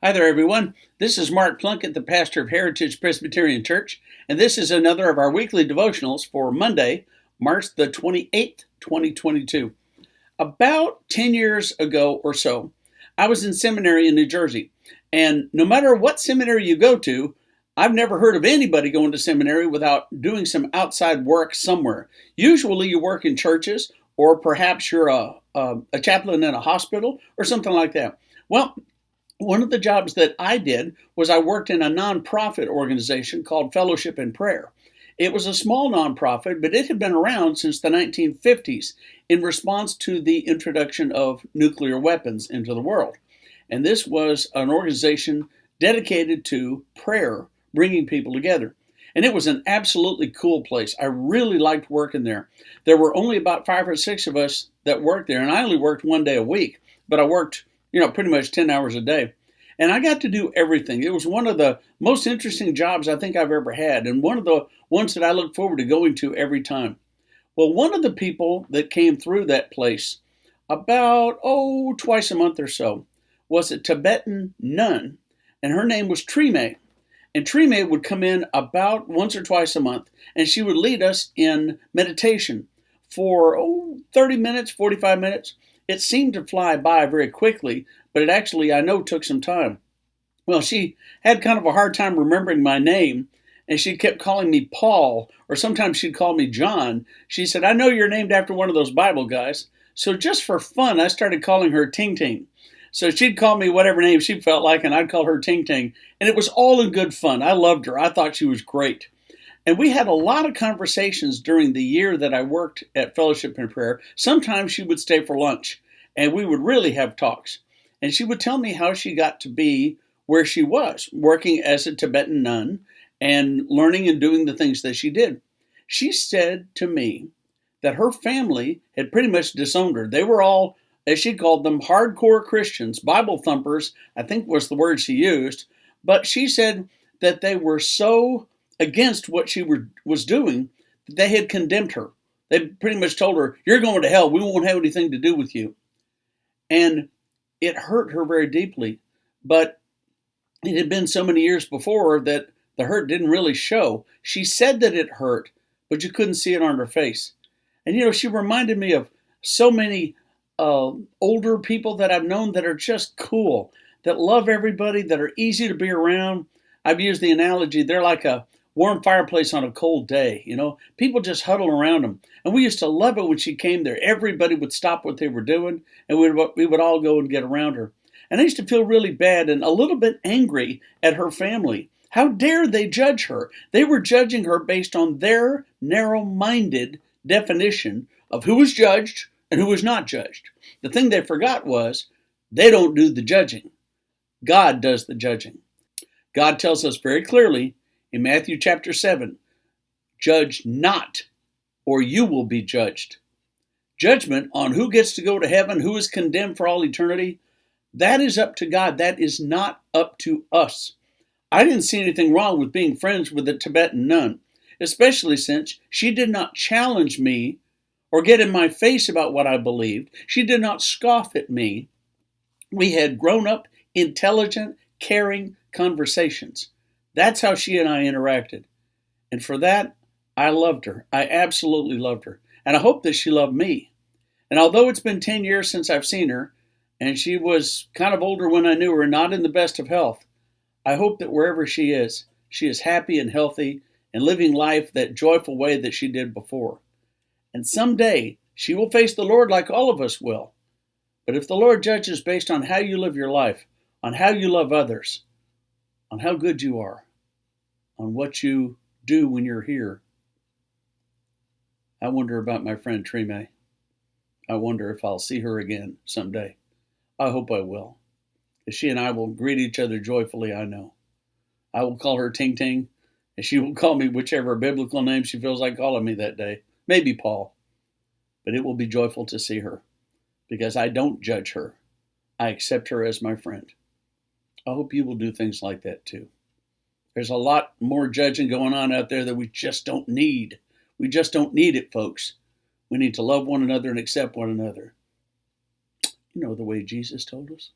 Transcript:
Hi there, everyone. This is Mark Plunkett, the pastor of Heritage Presbyterian Church, and this is another of our weekly devotionals for Monday, March the 28th, 2022. About 10 years ago or so, I was in seminary in New Jersey, and no matter what seminary you go to, I've never heard of anybody going to seminary without doing some outside work somewhere. Usually you work in churches, or perhaps you're a chaplain in a hospital, or something like that. Well, one of the jobs that I did was I worked in a nonprofit organization called Fellowship in Prayer. It was a small nonprofit, but it had been around since the 1950s in response to the introduction of nuclear weapons into the world. And this was an organization dedicated to prayer, bringing people together. And it was an absolutely cool place. I really liked working there. There were only about 5 or 6 of us that worked there, and I only worked one day a week, but I worked pretty much 10 hours a day. And I got to do everything. It was one of the most interesting jobs I think I've ever had, and one of the ones that I look forward to going to every time. Well, one of the people that came through that place about, twice a month or so was a Tibetan nun, and her name was Trime. And Trime would come in about once or twice a month, and she would lead us in meditation for 30 minutes, 45 minutes. It seemed to fly by very quickly, but it actually, I know, took some time. Well, she had kind of a hard time remembering my name, and she kept calling me Paul, or sometimes she'd call me John. She said, "I know you're named after one of those Bible guys." So just for fun, I started calling her Ting Ting. So she'd call me whatever name she felt like, and I'd call her Ting Ting. And it was all in good fun. I loved her. I thought she was great. And we had a lot of conversations during the year that I worked at Fellowship in Prayer. Sometimes she would stay for lunch, and we would really have talks. And she would tell me how she got to be where she was, working as a Tibetan nun and learning and doing the things that she did. She said to me that her family had pretty much disowned her. They were all, as she called them, hardcore Christians, Bible thumpers, I think was the word she used. But she said that they were so against what she was doing that they had condemned her. They pretty much told her, "You're going to hell. We won't have anything to do with you." And it hurt her very deeply. But it had been so many years before that the hurt didn't really show. She said that it hurt, but you couldn't see it on her face. And she reminded me of so many older people that I've known that are just cool, that love everybody, that are easy to be around. I've used the analogy, they're like a warm fireplace on a cold day. People just huddle around them. And we used to love it when she came there. Everybody would stop what they were doing, and we would all go and get around her. And I used to feel really bad and a little bit angry at her family. How dare they judge her? They were judging her based on their narrow-minded definition of who was judged and who was not judged. The thing they forgot was they don't do the judging. God does the judging. God tells us very clearly in Matthew chapter 7, "Judge not, or you will be judged." Judgment on who gets to go to heaven, who is condemned for all eternity, that is up to God. That is not up to us. I didn't see anything wrong with being friends with a Tibetan nun, especially since she did not challenge me or get in my face about what I believed. She did not scoff at me. We had grown-up, intelligent, caring conversations. That's how she and I interacted. And for that, I loved her. I absolutely loved her. And I hope that she loved me. And although it's been 10 years since I've seen her, and she was kind of older when I knew her, not in the best of health, I hope that wherever she is happy and healthy and living life that joyful way that she did before. And someday, she will face the Lord like all of us will. But if the Lord judges based on how you live your life, on how you love others, on how good you are, on what you do when you're here, I wonder about my friend Trime. I wonder if I'll see her again someday. I hope I will. Because she and I will greet each other joyfully, I know. I will call her Ting Ting, and she will call me whichever biblical name she feels like calling me that day. Maybe Paul. But it will be joyful to see her, because I don't judge her. I accept her as my friend. I hope you will do things like that too. There's a lot more judging going on out there that we just don't need. We just don't need it, folks. We need to love one another and accept one another. The way Jesus told us.